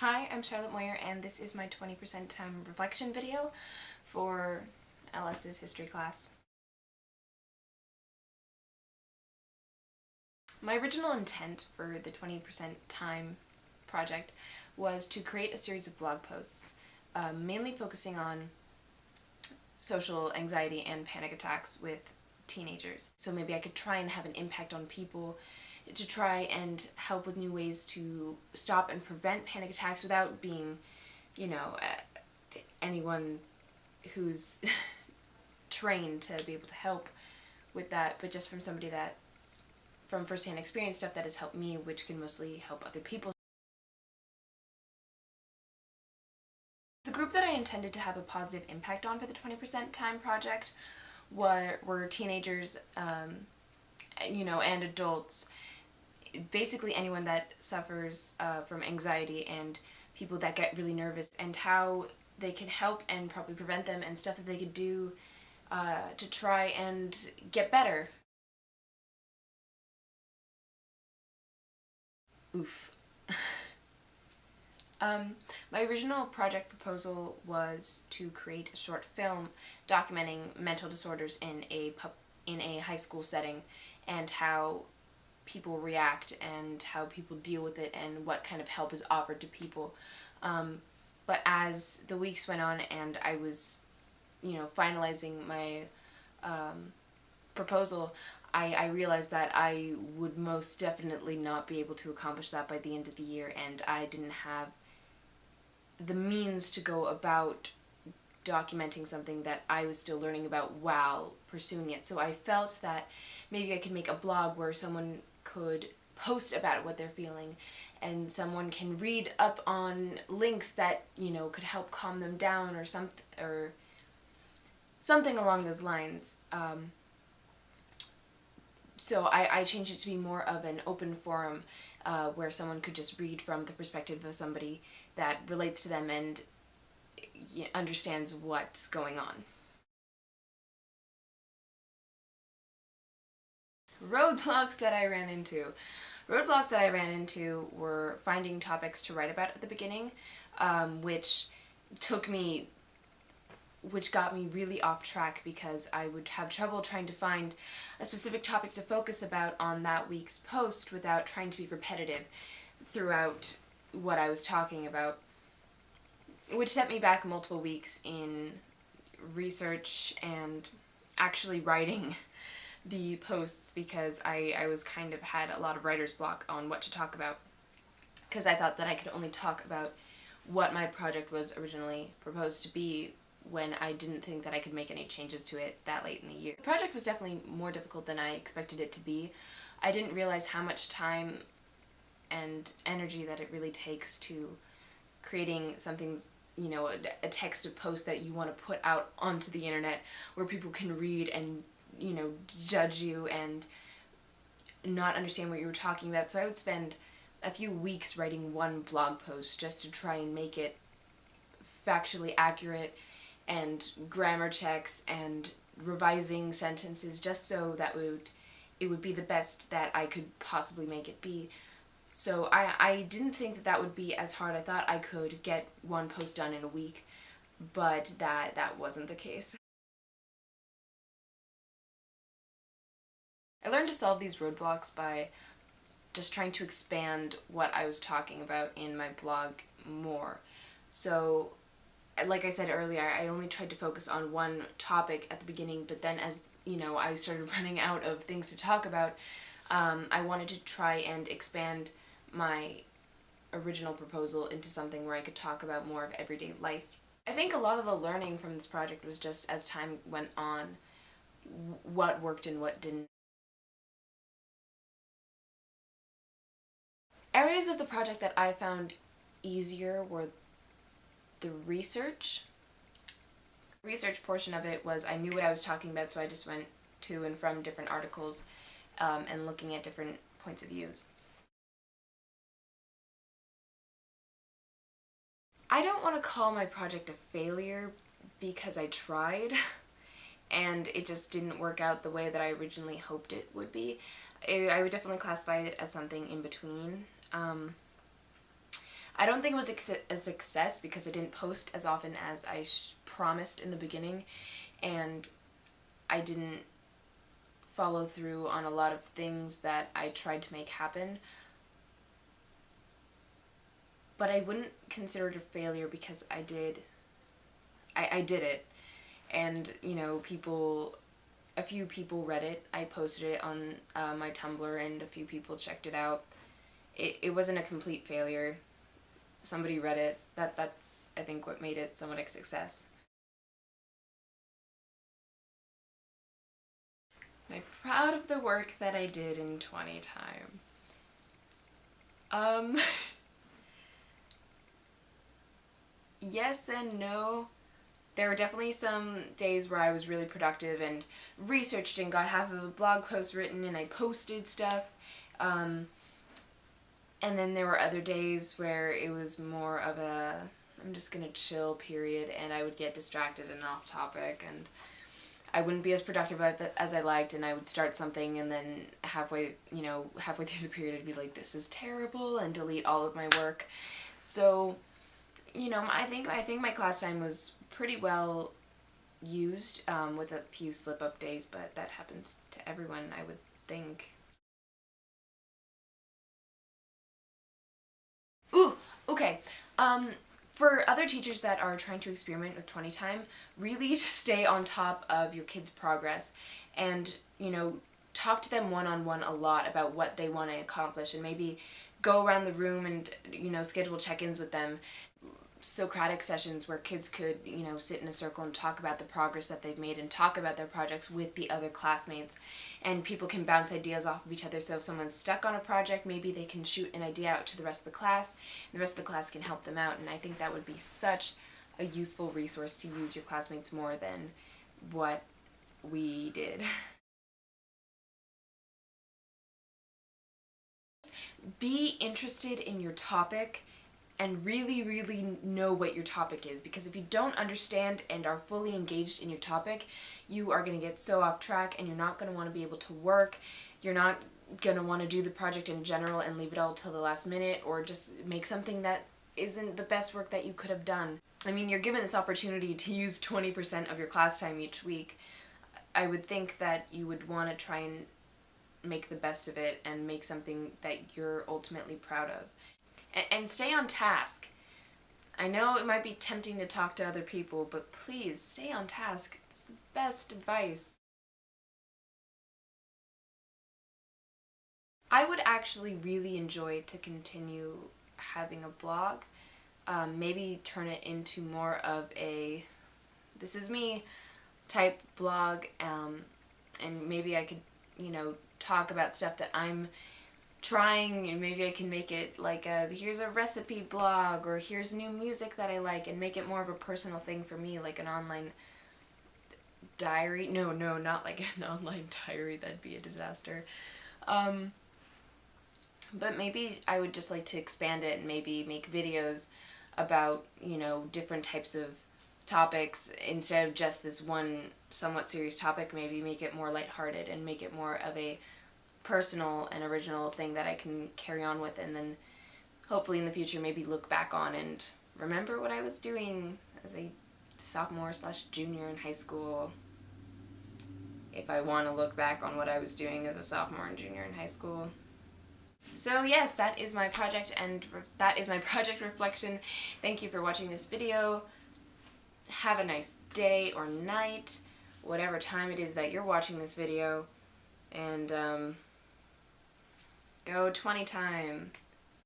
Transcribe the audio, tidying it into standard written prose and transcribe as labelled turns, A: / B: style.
A: Hi, I'm Charlotte Moyer, and this is my 20% time reflection video for LS's history class. My original intent for the 20% time project was to create a series of blog posts, mainly focusing on social anxiety and panic attacks with teenagers. So maybe I could try and have an impact on people to try and help with new ways to stop and prevent panic attacks without being, anyone who's trained to be able to help with that, but just from somebody that, from firsthand experience, stuff that has helped me, which can mostly help other people. The group that I intended to have a positive impact on for the 20% time project were teenagers, and adults, basically anyone that suffers from anxiety and people that get really nervous, and how they can help and probably prevent them, and stuff that they could do to try and get better. Oof. My original project proposal was to create a short film documenting mental disorders in a high school setting, and how people react and how people deal with it and what kind of help is offered to people. But as the weeks went on and I was, finalizing my proposal, I realized that I would most definitely not be able to accomplish that by the end of the year, and I didn't have the means to go about documenting something that I was still learning about while pursuing it. So I felt that maybe I could make a blog where someone could post about what they're feeling, and someone can read up on links that, could help calm them down, or something along those lines. So I changed it to be more of an open forum where someone could just read from the perspective of somebody that relates to them and understands what's going on. Roadblocks that I ran into. Roadblocks that I ran into were finding topics to write about at the beginning, which got me really off track, because I would have trouble trying to find a specific topic to focus about on that week's post without trying to be repetitive throughout what I was talking about, which set me back multiple weeks in research and actually writing the posts, because I was kind of had a lot of writer's block on what to talk about, because I thought that I could only talk about what my project was originally proposed to be, when I didn't think that I could make any changes to it that late in the year. The project was definitely more difficult than I expected it to be. I didn't realize how much time and energy that it really takes to creating something, a text of post that you want to put out onto the internet where people can read and, judge you and not understand what you were talking about. So I would spend a few weeks writing one blog post just to try and make it factually accurate, and grammar checks and revising sentences, just so that it would be the best that I could possibly make it be. So I didn't think that would be as hard. I thought I could get one post done in a week, but that wasn't the case. I learned to solve these roadblocks by just trying to expand what I was talking about in my blog more. So, like I said earlier, I only tried to focus on one topic at the beginning, but then as, I started running out of things to talk about, I wanted to try and expand my original proposal into something where I could talk about more of everyday life. I think a lot of the learning from this project was just, as time went on, what worked and what didn't. Areas of the project that I found easier were the research. Research portion of it was, I knew what I was talking about, so I just went to and from different articles and looking at different points of views. I don't want to call my project a failure, because I tried and it just didn't work out the way that I originally hoped it would be. I would definitely classify it as something in between. I don't think it was a success because I didn't post as often as I promised in the beginning, and I didn't follow through on a lot of things that I tried to make happen. But I wouldn't consider it a failure because I did it. And, you know, a few people read it. I posted it on my Tumblr and a few people checked it out. It wasn't a complete failure. Somebody read it. That's, I think, what made it somewhat a success. Am I proud of the work that I did in 20 time? Yes and no. There were definitely some days where I was really productive and researched and got half of a blog post written and I posted stuff. And then there were other days where it was more of a, I'm just gonna chill period, and I would get distracted and off topic, and I wouldn't be as productive as I liked, and I would start something and then halfway through the period I'd be like, this is terrible, and delete all of my work. So, I think my class time was pretty well used, with a few slip-up days, but that happens to everyone, I would think. Ooh, okay. For other teachers that are trying to experiment with 20 time, really just stay on top of your kids' progress and, talk to them one-on-one a lot about what they want to accomplish, and maybe go around the room and, schedule check-ins with them. Socratic sessions where kids could, sit in a circle and talk about the progress that they've made and talk about their projects with the other classmates. And people can bounce ideas off of each other, so if someone's stuck on a project, maybe they can shoot an idea out to the rest of the class, and the rest of the class can help them out, and I think that would be such a useful resource to use your classmates more than what we did. Be interested in your topic and really, really know what your topic is, because if you don't understand and are fully engaged in your topic, you are going to get so off track and you're not going to want to be able to work. You're not going to want to do the project in general and leave it all till the last minute, or just make something that isn't the best work that you could have done. I mean, you're given this opportunity to use 20% of your class time each week. I would think that you would want to try and make the best of it and make something that you're ultimately proud of. And stay on task. I know it might be tempting to talk to other people, but please stay on task. It's the best advice. I would actually really enjoy to continue having a blog. Maybe turn it into more of a this is me type blog, and maybe I could, talk about stuff that I'm trying, and maybe I can make it like here's a recipe blog, or here's new music that I like, and make it more of a personal thing for me, like an online diary. No, not like an online diary, that'd be a disaster. But maybe I would just like to expand it and maybe make videos about, different types of topics instead of just this one somewhat serious topic. Maybe make it more lighthearted and make it more of a personal and original thing that I can carry on with, and then hopefully in the future maybe look back on and remember what I was doing as a sophomore/junior in high school, if I want to look back on what I was doing as a sophomore and junior in high school. So yes, that is my project, and that is my project reflection. Thank you for watching this video. Have a nice day or night, whatever time it is that you're watching this video, and go 20 time.